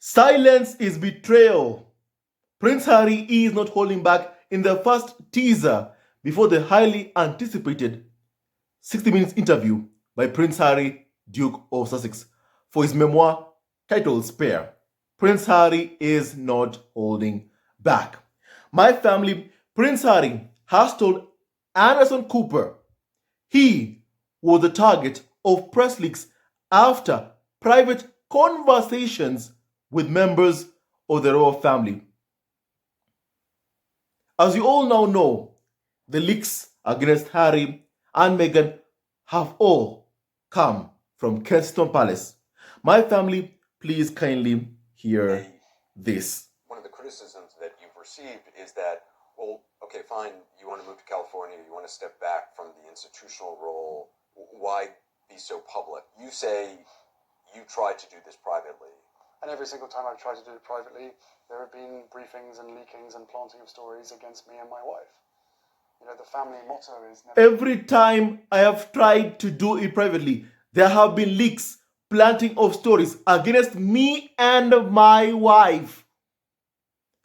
Silence is betrayal. Prince Harry is not holding back in the first teaser before the highly anticipated 60 Minutes interview by Prince Harry, Duke of Sussex, for his memoir titled Spare. Prince Harry is not holding back. My family, Prince Harry, has told Anderson Cooper he was the target of press leaks after private conversations with members of the royal family. As you all now know, the leaks against Harry and Meghan have all come from Kensington Palace. My family, please kindly hear this. One of the criticisms that you've received is that, well, okay, fine, you want to move to California, you want to step back from the institutional role, why be so public? You say you tried to do this privately. And every single time I've tried to do it privately, there have been briefings and leakings and planting of stories against me and my wife. You know, the family motto is never... Every time I have tried to do it privately, there have been leaks, planting of stories against me and my wife.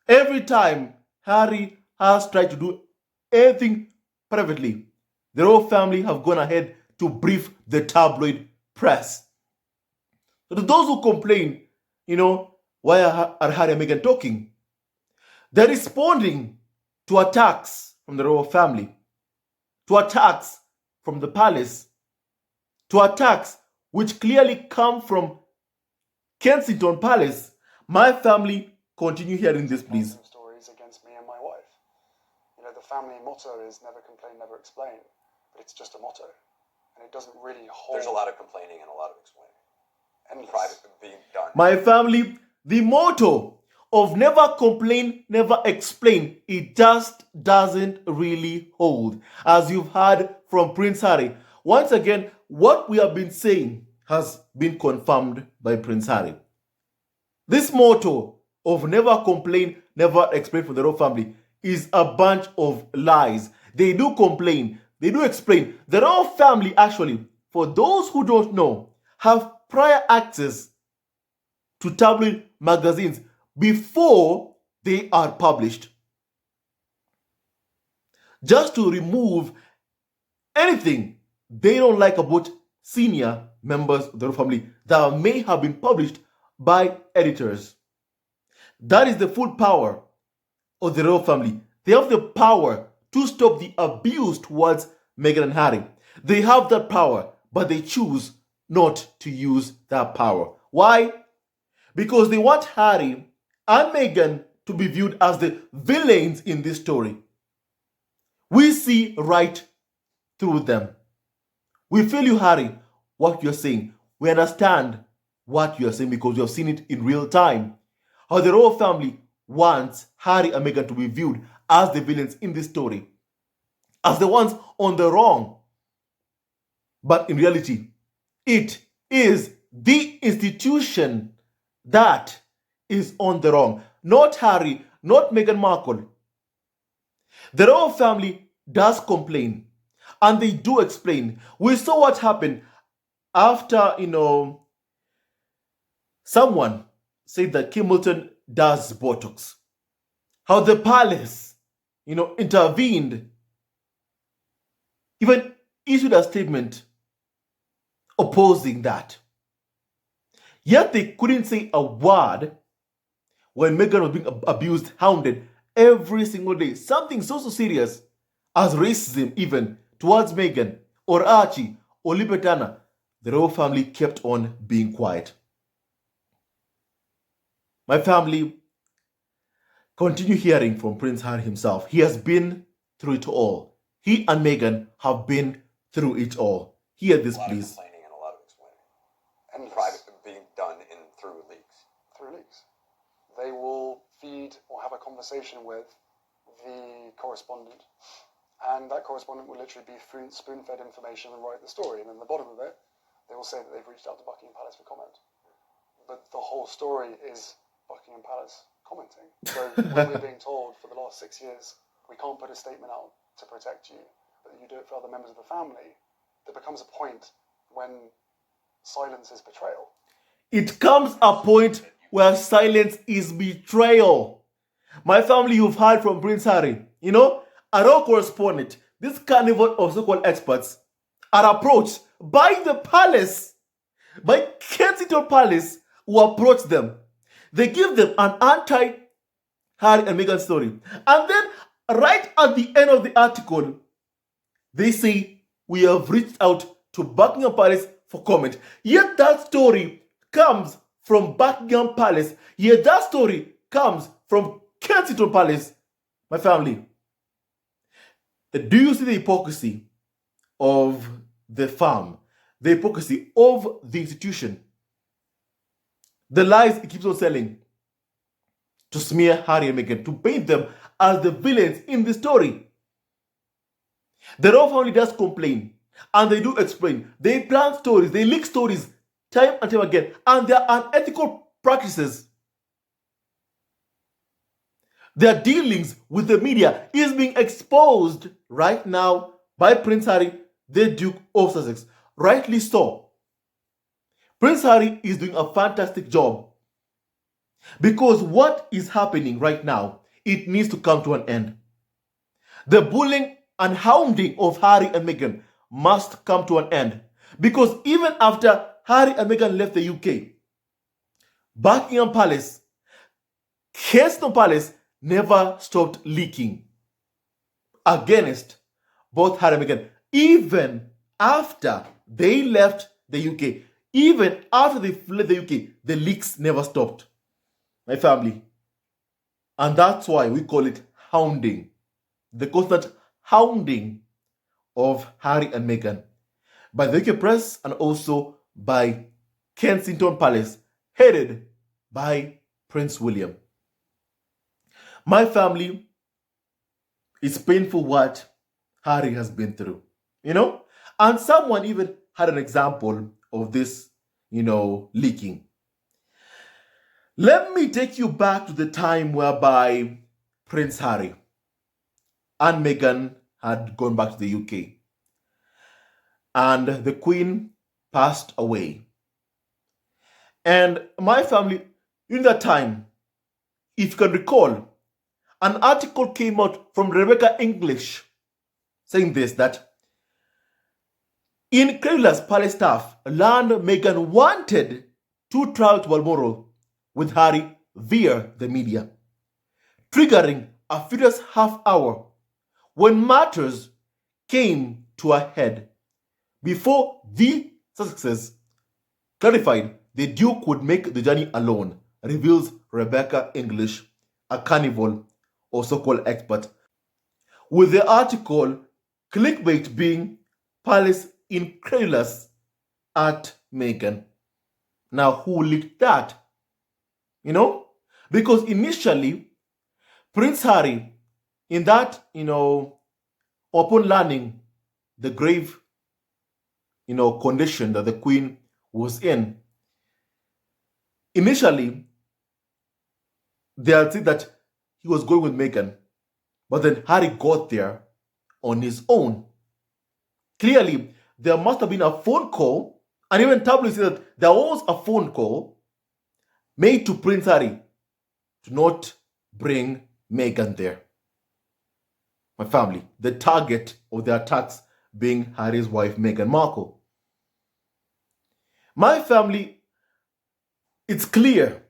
Every time Harry has tried to do anything privately, the royal family have gone ahead to brief the tabloid press. So to those who complain, why are Harry and Meghan talking? They're responding to attacks from the royal family, to attacks from the palace, to attacks which clearly come from Kensington Palace. My family, continue hearing this, please. Stories against me and my wife. You know, the family motto is never complain, never explain, but it's just a motto, and it doesn't really hold. There's a lot of complaining and a lot of explaining. And private being done. My family, the motto of never complain, never explain, it just doesn't really hold. As you've heard from Prince Harry, once again, what we have been saying has been confirmed by Prince Harry. This motto of never complain, never explain for the royal family is a bunch of lies. They do complain, they do explain. The royal family, actually, for those who don't know, have prior access to tabloid magazines before they are published, just to remove anything they don't like about senior members of the royal family that may have been published by editors. That is the full power of the royal family. They have the power to stop the abuse towards Meghan and Harry. They have that power, but they choose not to use that power. Why? Because they want Harry and Meghan to be viewed as the villains in this story. We see right through them. We feel you, Harry, what you're saying. We understand what you're saying because we have seen it in real time. How the royal family wants Harry and Meghan to be viewed as the villains in this story, as the ones on the wrong. But in reality, it is the institution that is on the wrong. Not Harry, not Meghan Markle. The royal family does complain, and they do explain. We saw what happened after, someone said that Kim Milton does Botox. How the palace, intervened, even issued a statement opposing that. Yet they couldn't say a word when Meghan was being abused, hounded every single day. Something so serious as racism even towards Meghan or Archie or Libertana. The royal family kept on being quiet. My family, continue hearing from Prince Harry himself. He has been through it all. He and Meghan have been through it all. Hear this, please. And private being done through leaks. Through leaks. They will feed or have a conversation with the correspondent, and that correspondent will literally be spoon-fed information and write the story, and then at the bottom of it, they will say that they've reached out to Buckingham Palace for comment. But the whole story is Buckingham Palace commenting. So when we're being told for the last 6 years, we can't put a statement out to protect you, but you do it for other members of the family, there becomes a point when silence is betrayal. It comes a point where silence is betrayal. My family, you've heard from Prince Harry. You know, an all correspondent, this carnival of so-called experts are approached by the palace, by Kensington Palace, who approach them. They give them an anti-Harry and Meghan story. And then, right at the end of the article, they say, we have reached out to Buckingham Palace for comment. Yet that story comes from Buckingham Palace. Yet that story comes from Kensington Palace. My family, do you see the hypocrisy of the firm? The hypocrisy of the institution? The lies it keeps on selling to smear Harry and Meghan, to paint them as the villains in the story. The royal family does complain, and they do explain. They plan stories, they leak stories time and time again, and their unethical practices, their dealings with the media is being exposed right now by Prince Harry, the Duke of Sussex. Rightly so. Prince Harry is doing a fantastic job, because what is happening right now, it needs to come to an end. The bullying and hounding of Harry and Meghan must come to an end, because even after Harry and Meghan left the UK, Buckingham Palace, Kensington Palace never stopped leaking against both Harry and Meghan. Even after they left the UK, even after they fled the UK, the leaks never stopped. My family. And that's why we call it hounding. The constant hounding of Harry and Meghan by the UK press and also by Kensington Palace, headed by Prince William. My family, it's painful what Harry has been through, you know? And someone even had an example of this, leaking. Let me take you back to the time whereby Prince Harry and Meghan had gone back to the UK, and the Queen passed away. And my family, in that time, if you can recall, an article came out from Rebecca English saying this, that incredulous palace staff learned Meghan wanted to travel to Balmoral with Harry via the media, triggering a furious half hour when matters came to a head. Before the Sussexes clarified the Duke would make the journey alone, reveals Rebecca English, a carnival or so-called expert, with the article clickbait being Palace incredulous at Meghan. Now, who leaked that? Because initially, Prince Harry, in that, upon learning the grave, condition that the Queen was in, initially, they had said that he was going with Meghan, but then Harry got there on his own. Clearly, there must have been a phone call, and even tabloids said that there was a phone call made to Prince Harry to not bring Meghan there. My family, the target of the attacks being Harry's wife, Meghan Markle. My family, it's clear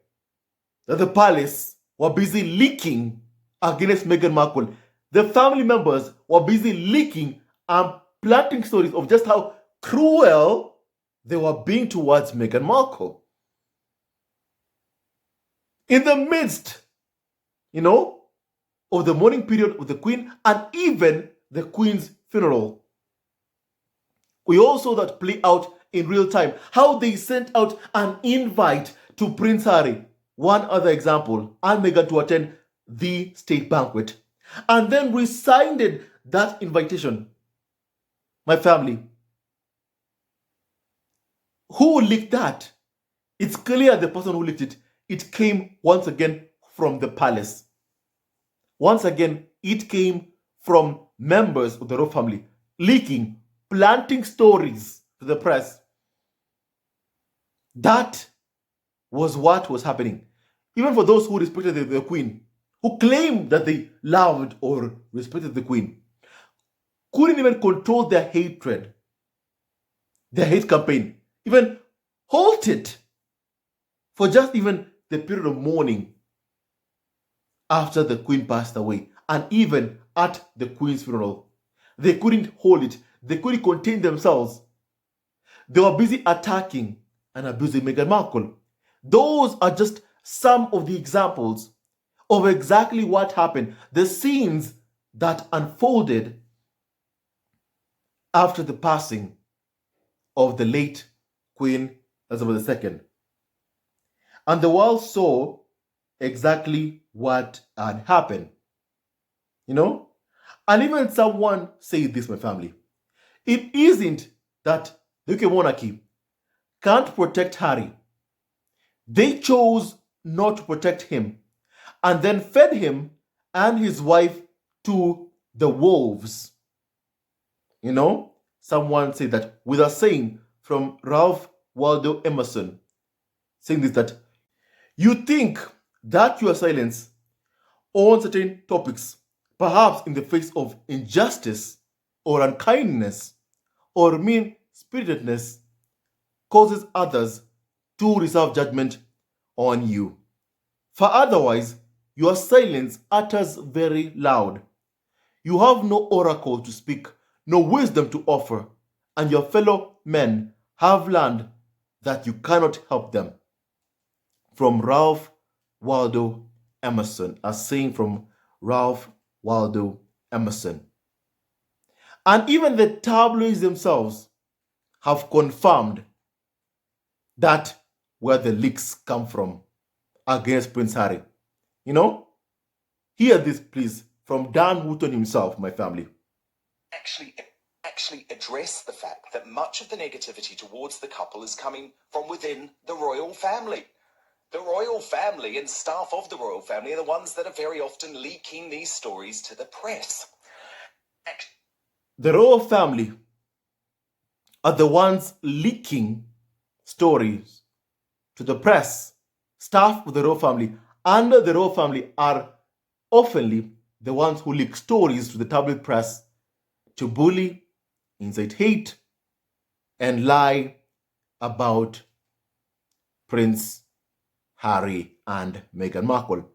that the palace were busy leaking against Meghan Markle. The family members were busy leaking and planting stories of just how cruel they were being towards Meghan Markle. In the midst, of the mourning period of the Queen and even the Queen's funeral. We also saw that play out in real time, how they sent out an invite to Prince Harry, one other example, and Meghan to attend the state banquet, and then rescinded that invitation. My family, who leaked that? It's clear the person who leaked it, it came once again from the palace. Once again, it came from members of the royal family, leaking, planting stories to the press. That was what was happening. even for those who respected the Queen, who claimed that they loved or respected the Queen, couldn't even control their hatred, their hate campaign, even halt it for just even the period of mourning after the Queen passed away, and even at the Queen's funeral. They couldn't hold it. They couldn't contain themselves. They were busy attacking and abusing Meghan Markle. Those are just some of the examples of exactly what happened, the scenes that unfolded after the passing of the late Queen Elizabeth II. And the world saw exactly what had happened. You know? And even someone said this, my family. It isn't that the UK monarchy can't protect Harry. They chose not to protect him and then fed him and his wife to the wolves. You know, someone said that with a saying from Ralph Waldo Emerson, saying this, that you think that your silence on certain topics, perhaps in the face of injustice or unkindness or mean-spiritedness, causes others to reserve judgment on you. For otherwise, your silence utters very loud. You have no oracle to speak, no wisdom to offer, and your fellow men have learned that you cannot help them. From Ralph Waldo Emerson, a saying from Ralph Waldo Emerson. And even the tabloids themselves have confirmed that where the leaks come from against Prince Harry. You know? Hear this, please, from Dan Houghton himself, my family. Actually address the fact that much of the negativity towards the couple is coming from within the royal family. The royal family and staff of the royal family are the ones that are very often leaking these stories to the press. The royal family are the ones leaking stories to the press. Staff of the royal family and the royal family are oftenly the ones who leak stories to the tabloid press to bully, incite hate, and lie about Prince Harry and Meghan Markle.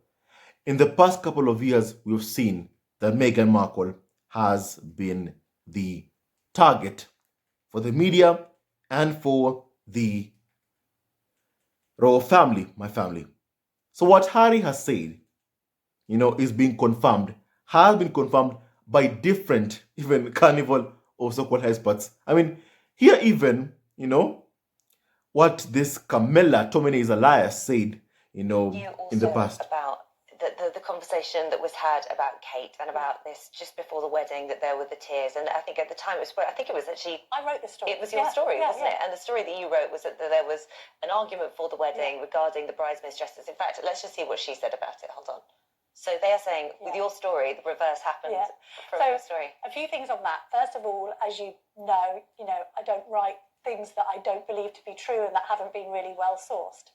In the past couple of years, we've seen that Meghan Markle has been the target for the media and for the royal family, my family. So what Harry has said, you know, is being confirmed, has been confirmed by different, even carnival or so-called experts. I mean, here even, you know, what this Camilla Tomine is a liar said, you know, in the past. About the conversation that was had about Kate and about this just before the wedding, that there were the tears, and I think at the time it was, I think it was actually, I wrote the story. it was your story, wasn't it? And the story that you wrote was that there was an argument for the wedding regarding the bridesmaids' dresses. In fact, let's just see what she said about it. Hold on. So they are saying, with your story, the reverse happened from your story. A few things on that. First of all, as you know, I don't write things that I don't believe to be true and that haven't been really well sourced.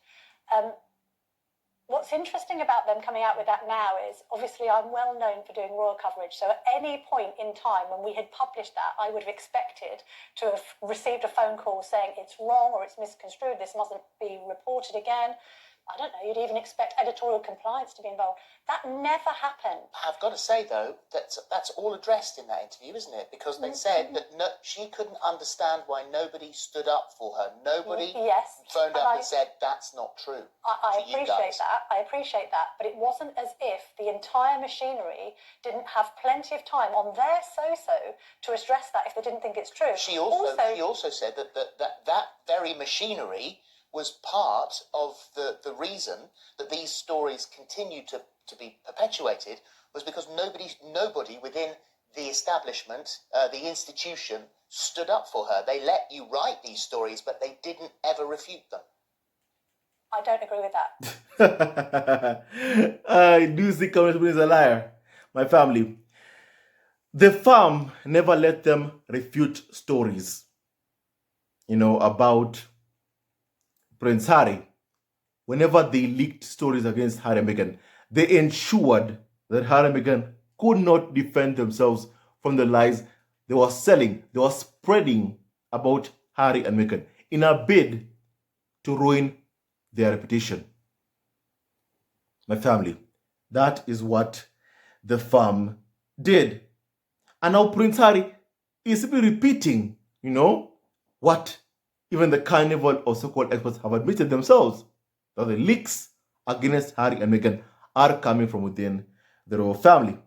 What's interesting about them coming out with that now is, obviously, I'm well known for doing royal coverage. So at any point in time when we had published that, I would have expected to have received a phone call saying it's wrong or it's misconstrued, this mustn't be reported again. I don't know, you'd even expect editorial compliance to be involved. That never happened. I've got to say, though, that's all addressed in that interview, isn't it? Because they said that she couldn't understand why nobody stood up for her. Nobody phoned up and said, that's not true. I appreciate that. I appreciate that. But it wasn't as if the entire machinery didn't have plenty of time on their so-so to address that if they didn't think it's true. She also said that very machinery was part of the reason that these stories continued to be perpetuated, was because nobody within the establishment, the institution, stood up for her. They let you write these stories, but they didn't ever refute them. I don't agree with that. I do see Commissioner is a liar, my family. The farm never let them refute stories, about Prince Harry whenever they leaked stories against Harry and Meghan, they ensured that Harry and Meghan could not defend themselves from the lies they were selling, they were spreading about Harry and Meghan in a bid to ruin their reputation. My family, that is what the firm did. And now Prince Harry is simply repeating, what even the carnival of so-called experts have admitted themselves, that the leaks against Harry and Meghan are coming from within the royal family.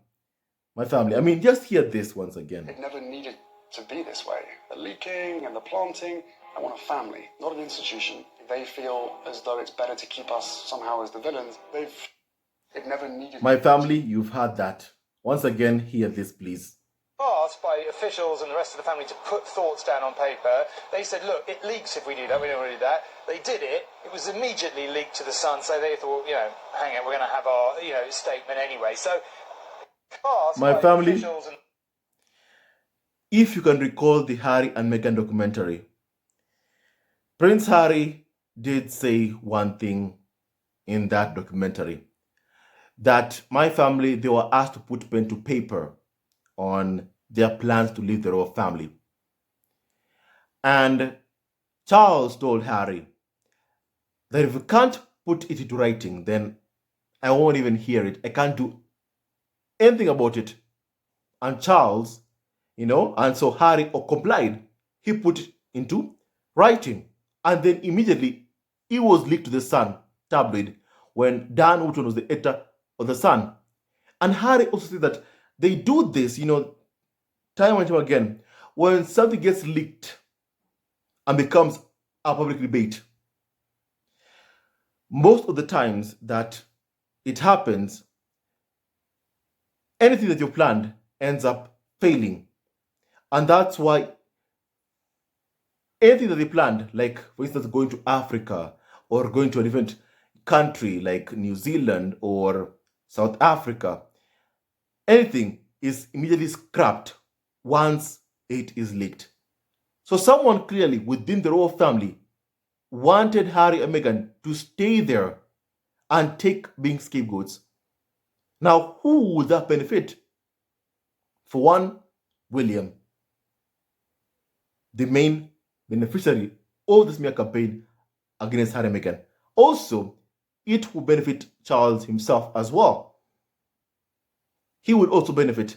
My family, I mean, just hear this once again. It never needed to be this way. The leaking and the planting, I want a family, not an institution. They feel as though it's better to keep us somehow as the villains. It never needed. My family, you've heard that. Once again, hear this, please. Asked by officials and the rest of the family to put thoughts down on paper, they said, look, it leaks if we do that, we don't want to do that. They did it, it was immediately leaked to the Sun, so they thought, hang on, we're going to have our, statement anyway. So, my family, if you can recall the Harry and Meghan documentary, Prince Harry did say one thing in that documentary, that my family, they were asked to put pen to paper on their plans to leave the royal family. And Charles told Harry that if you can't put it into writing, then I won't even hear it. I can't do anything about it. And Charles, and so Harry complied. He put it into writing. And then immediately, it was leaked to the Sun tabloid when Dan Wootton was the editor of the Sun. And Harry also said that they do this, time and time again, when something gets leaked and becomes a public debate. Most of the times that it happens, anything that you planned ends up failing. And that's why anything that they planned, like for instance going to Africa or going to a different country like New Zealand or South Africa, anything is immediately scrapped once it is leaked. So someone clearly within the royal family wanted Harry and Meghan to stay there and take being scapegoats. Now, who would that benefit? For one, William, the main beneficiary of the smear campaign against Harry and Meghan. Also, it will benefit Charles himself as well. He would also benefit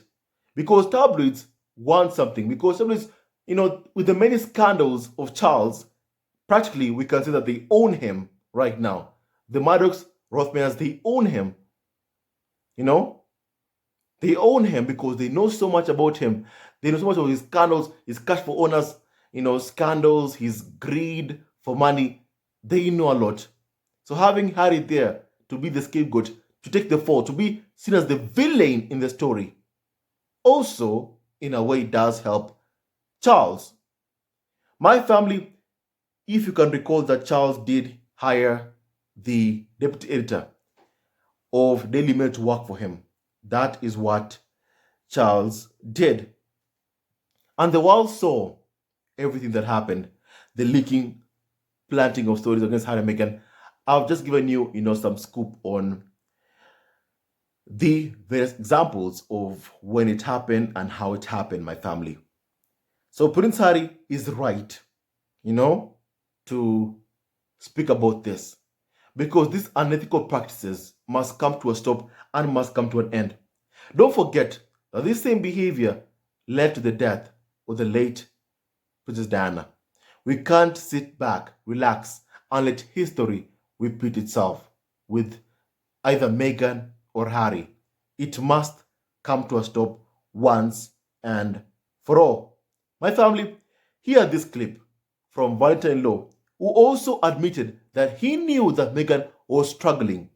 because tabloids want something. Because tabloids, with the many scandals of Charles, practically we can say that they own him right now. The Murdochs, Rothmans, they own him. They own him because they know so much about him. They know so much about his scandals, his cash for owners, scandals, his greed for money. They know a lot. So having Harry there to be the scapegoat, to take the fall, to be seen as the villain in the story, also, in a way, does help Charles. My family, if you can recall that Charles did hire the deputy editor of Daily Mail to work for him. That is what Charles did. And the world saw everything that happened, the leaking, planting of stories against Harry and Meghan. I've just given you, some scoop on the various examples of when it happened and how it happened, my family. So Prince Harry is right, to speak about this, because these unethical practices must come to a stop and must come to an end. Don't forget that this same behavior led to the death of the late Princess Diana. We can't sit back, relax, and let history repeat itself with either Meghan or Harry. It must come to a stop once and for all. My family, hear this clip from Valentine Law, who also admitted that he knew that Meghan was struggling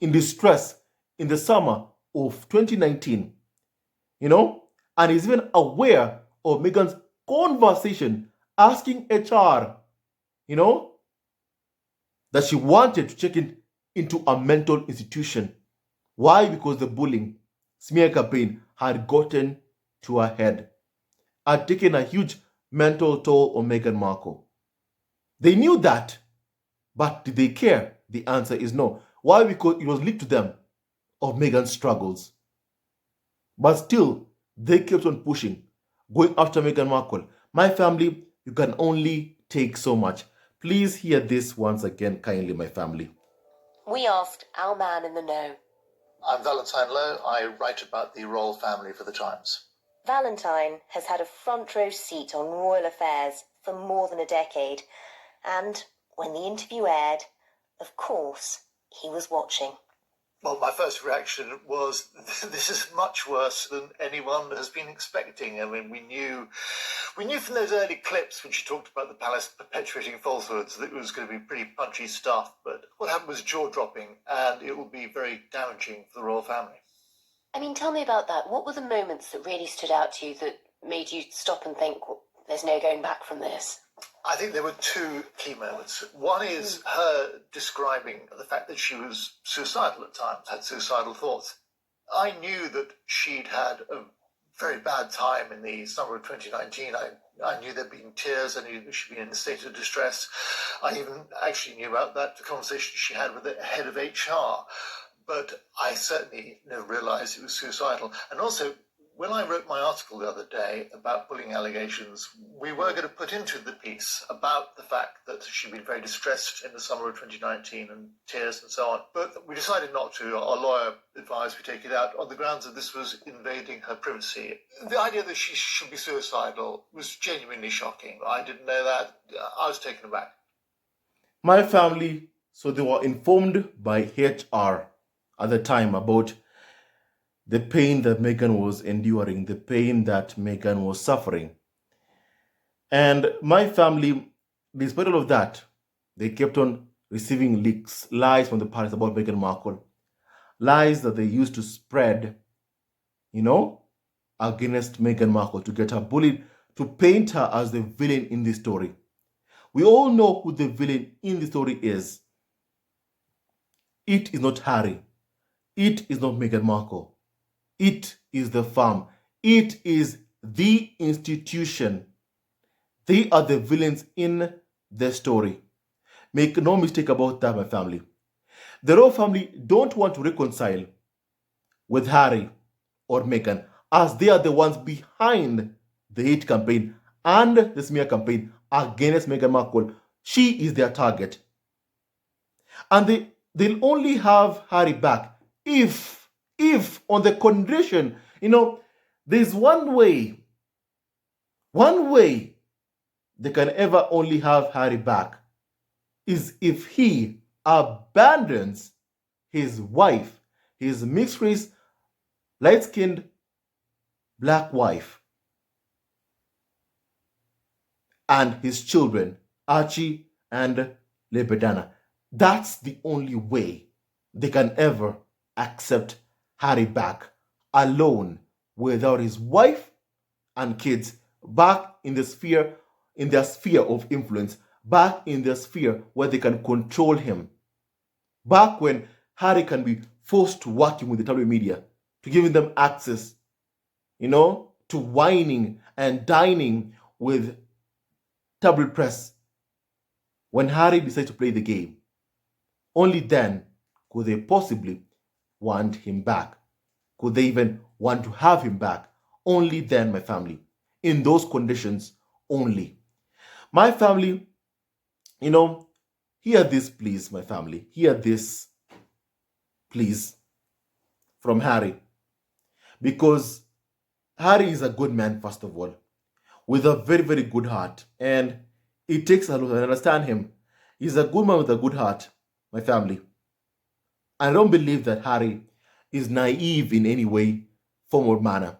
in distress in the summer of 2019, and is even aware of Meghan's conversation asking HR, that she wanted to check into a mental institution. Why? Because the bullying, smear campaign had gotten to her head, had taken a huge mental toll on Meghan Markle. They knew that, but did they care? the answer is no. Why? Because it was leaked to them of Meghan's struggles. But still, they kept on pushing, going after Meghan Markle. My family, you can only take so much. Please hear this once again kindly, my family. We asked our man in the know. I'm Valentine Lowe. I write about the royal family for The Times. Valentine has had a front row seat on royal affairs for more than a decade. And when the interview aired, of course, he was watching. Well, my first reaction was, this is much worse than anyone has been expecting. I mean, we knew from those early clips when she talked about the palace perpetuating falsehoods that it was going to be pretty punchy stuff. But what happened was jaw-dropping, and it will be very damaging for the royal family. I mean, tell me about that. What were the moments that really stood out to you that made you stop and think, well, there's no going back from this? I think there were two key moments. One is her describing the fact that she was suicidal at times, had suicidal thoughts. I knew that she'd had a very bad time in the summer of 2019. I knew there'd been tears. I knew that she'd been in a state of distress. I even actually knew about that conversation she had with the head of HR. But I certainly never realised it was suicidal. And also, when I wrote my article the other day about bullying allegations, we were going to put into the piece about the fact that she'd been very distressed in the summer of 2019 and tears and so on. But we decided not to. Our lawyer advised we take it out on the grounds that this was invading her privacy. The idea that she should be suicidal was genuinely shocking. I didn't know that. I was taken aback. My family, so they were informed by HR at the time about the pain that Meghan was enduring, the pain that Meghan was suffering. And my family, despite all of that, they kept on receiving leaks, lies from the palace about Meghan Markle. Lies that they used to spread, against Meghan Markle to get her bullied, to paint her as the villain in this story. We all know who the villain in the story is. It is not Harry. It is not Meghan Markle. It is the farm. It is the institution. They are the villains in the story. Make no mistake about that, my family. The royal family don't want to reconcile with Harry or Meghan, as they are the ones behind the hate campaign and the smear campaign against Meghan Markle. She is their target. And they'll only have Harry back if on the condition, there's one way they can ever only have Harry back is if he abandons his wife, his mixed race, light-skinned black wife, and his children, Archie and Lebedana. That's the only way they can ever accept Harry back, alone, without his wife and kids, back in their sphere of influence, back in their sphere where they can control him, back when Harry can be forced to working with the tabloid media, to giving them access, to whining and dining with tabloid press. When Harry decides to play the game, only then could they possibly want him back. Could they even want to have him back? Only then, my family. In those conditions only. My family, hear this please, my family. Hear this please from Harry. Because Harry is a good man, first of all, with a very, very good heart. And it takes a lot to understand him. He's a good man with a good heart, my family. I don't believe that Harry is naive in any way, form, or manner.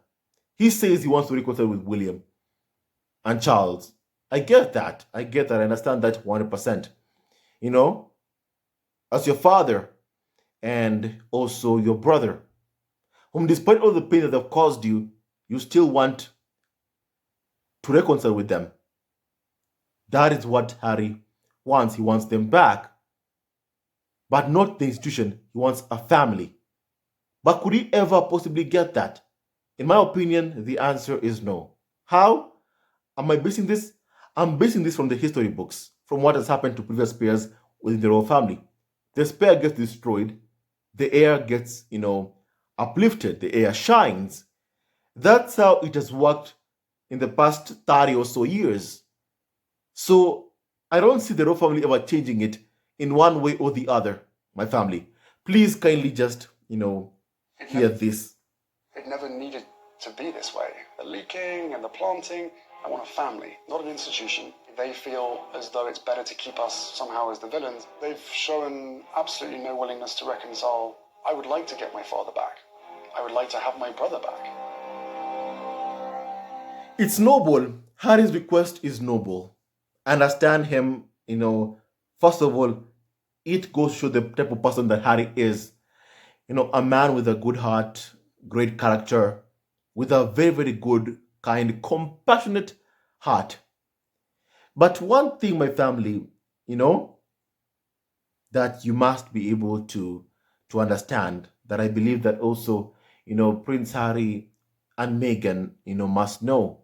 He says he wants to reconcile with William and Charles. I get that. I understand that 100%. As your father and also your brother, whom despite all the pain that they've caused you, you still want to reconcile with them. That is what Harry wants. He wants them back. But not the institution. He wants a family. But could he ever possibly get that? In my opinion, the answer is no. How am I basing this? I'm basing this from the history books, from what has happened to previous peers within the royal family. the spear gets destroyed, the air gets, uplifted, the air shines. That's how it has worked in the past 30 or so years. So I don't see the royal family ever changing it in one way or the other, my family. Please kindly just, hear this. It never needed to be this way. The leaking and the planting, I want a family, not an institution. They feel as though it's better to keep us somehow as the villains. They've shown absolutely no willingness to reconcile. I would like to get my father back. I would like to have my brother back. It's noble. Harry's request is noble. I understand him, first of all, it goes to show the type of person that Harry is. A man with a good heart, great character, with a very, very good, kind, compassionate heart. But one thing, my family, that you must be able to understand, that I believe that also, Prince Harry and Meghan, must know,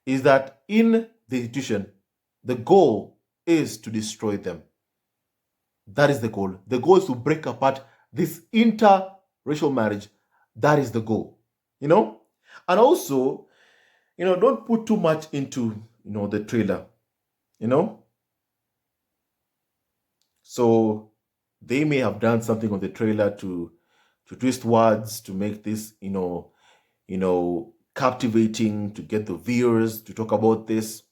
is that in the institution, the goal is to destroy them. That is the goal. The goal is to break apart this interracial marriage. That is the goal, And also, don't put too much into, the trailer, So they may have done something on the trailer to twist words, to make this, captivating, to get the viewers to talk about this.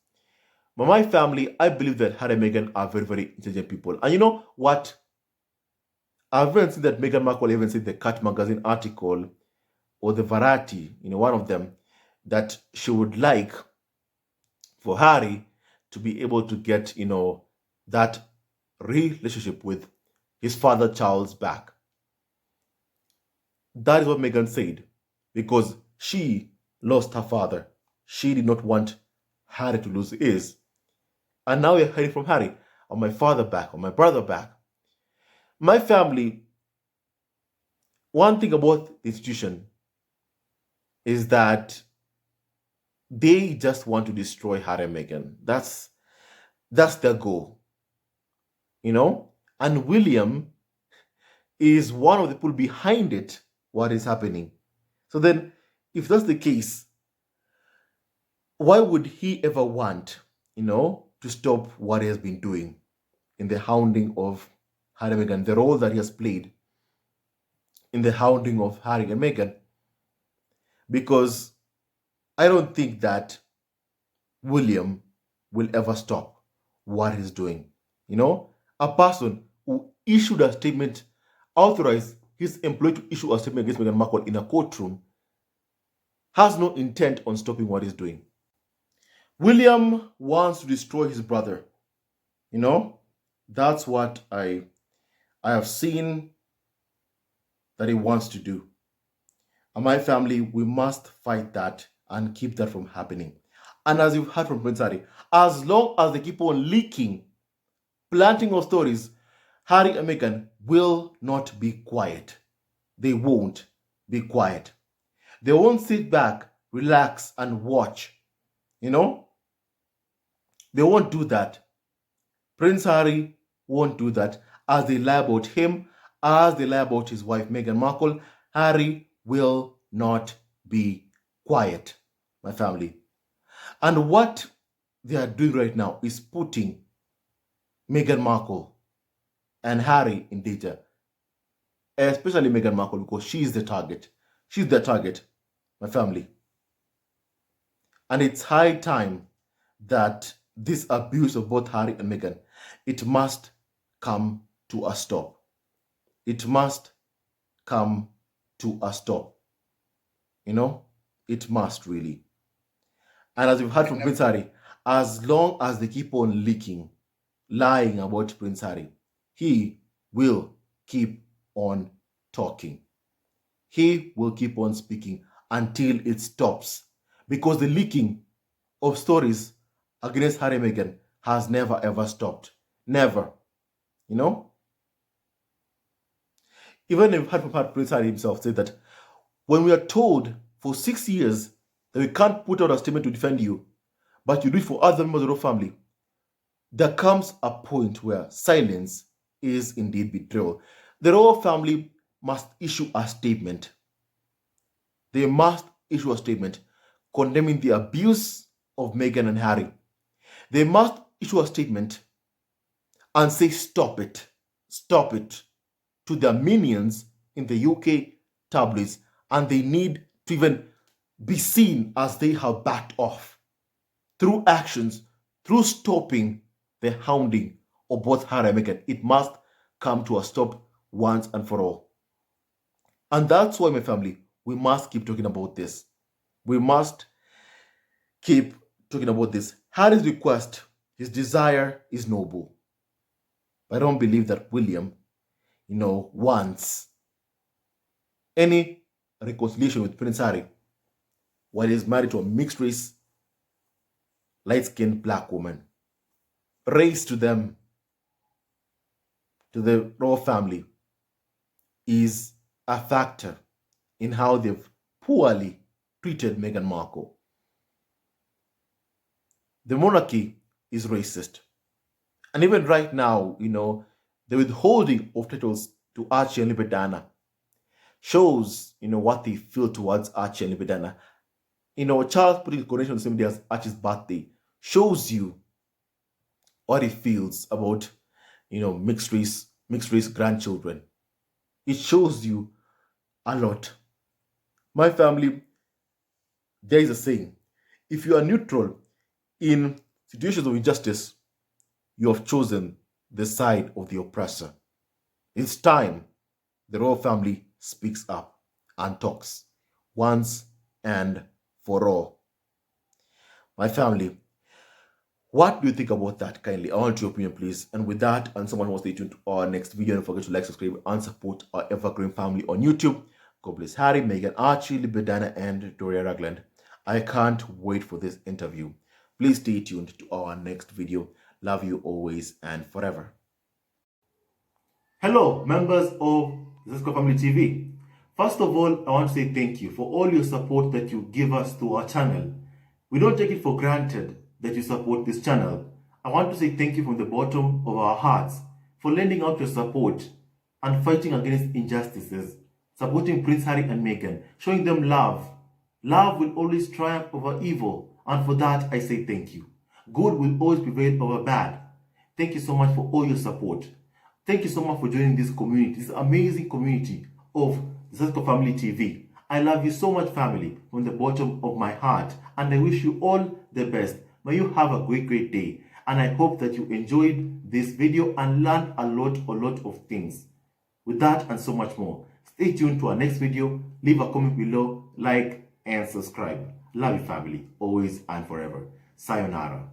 But my family, I believe that Harry and Meghan are very, very intelligent people. And you know what? I've even seen that Meghan Markle even said the Cat magazine article or the Variety, one of them, that she would like for Harry to be able to get, that relationship with his father Charles back. That is what Meghan said, because she lost her father. She did not want Harry to lose his. And now we're hearing from Harry, or my father back, or my brother back. My family, one thing about the institution is that they just want to destroy Harry and Meghan. That's their goal. And William is one of the people behind it, what is happening. So then, if that's the case, why would he ever want, to stop what he has been doing in the hounding of Harry and Meghan, the role that he has played in the hounding of Harry and Meghan? Because I don't think that William will ever stop what he's doing. A person who issued a statement, authorized his employee to issue a statement against Meghan Markle in a courtroom, has no intent on stopping what he's doing. William wants to destroy his brother. That's what I have seen that he wants to do. And my family, we must fight that and keep that from happening. And as you've heard from Prince Harry, as long as they keep on leaking, planting of stories, Harry and Meghan will not be quiet. They won't be quiet. They won't sit back, relax, and watch. They won't do that. Prince Harry won't do that. As they lie about him, as they lie about his wife Meghan Markle, Harry will not be quiet, my family. And what they are doing right now is putting Meghan Markle and Harry in danger, especially Meghan Markle, because she is the target. She's the target, my family. And it's high time that this abuse of both Harry and Meghan, it must come to a stop. It must come to a stop. It must really. And as you've heard from Prince Harry, as long as they keep on leaking, lying about Prince Harry, he will keep on talking. He will keep on speaking until it stops. Because the leaking of stories against Harry and Meghan has never ever stopped. Never. Even if Prince Harry himself said that when we are told for 6 years that we can't put out a statement to defend you, but you do it for other members of the family, there comes a point where silence is indeed betrayal, the royal family must issue a statement. They must issue a statement condemning the abuse of Meghan and Harry. They must issue a statement and say stop it to their minions in the UK tabloids, and they need to even be seen as they have backed off through actions, through stopping the hounding of both Harry and Meghan. It must come to a stop once and for all. And that's why, my family, we must keep talking about this. We must keep talking about this. Harry's request, his desire is noble. I don't believe that William, wants any reconciliation with Prince Harry while he's married to a mixed race, light-skinned black woman. Race to them, to the royal family, is a factor in how they've poorly treated Meghan Markle. The monarchy is racist. And even right now, the withholding of titles to Archie and Lady Diana shows, what they feel towards Archie and Lady Diana. Charles putting his coronation on the same day as Archie's birthday shows you what he feels about, mixed race grandchildren. It shows you a lot. My family, there is a saying, if you are neutral in situations of injustice, you have chosen the side of the oppressor. It's time the royal family speaks up and talks once and for all. My family, what do you think about that? Kindly, I want your opinion, please. And with that, and someone who wants to stay tuned to our next video, don't forget to like, subscribe, and support our ever-growing family on YouTube. God bless Harry, Meghan, Archie, Lady Diana, and Doria Ragland. I can't wait for this interview. Please stay tuned to our next video. Love you always and forever. Hello, members of Zesco Family TV. First of all, I want to say thank you for all your support that you give us to our channel. We don't take it for granted that you support this channel. I want to say thank you from the bottom of our hearts for lending out your support and fighting against injustices, supporting Prince Harry and Meghan, showing them love. Love will always triumph over evil, and for that I say thank you. Good will always prevail over bad. Thank you so much for all your support. Thank you so much for joining this community, this amazing community of Zesco Family TV. I love you so much, family, from the bottom of my heart, and I wish you all the best. May you have a great day, and I hope that you enjoyed this video and learned a lot of things. With that and so much more, stay tuned to our next video. Leave a comment below, like, and subscribe. Love you, family, always and forever. Sayonara.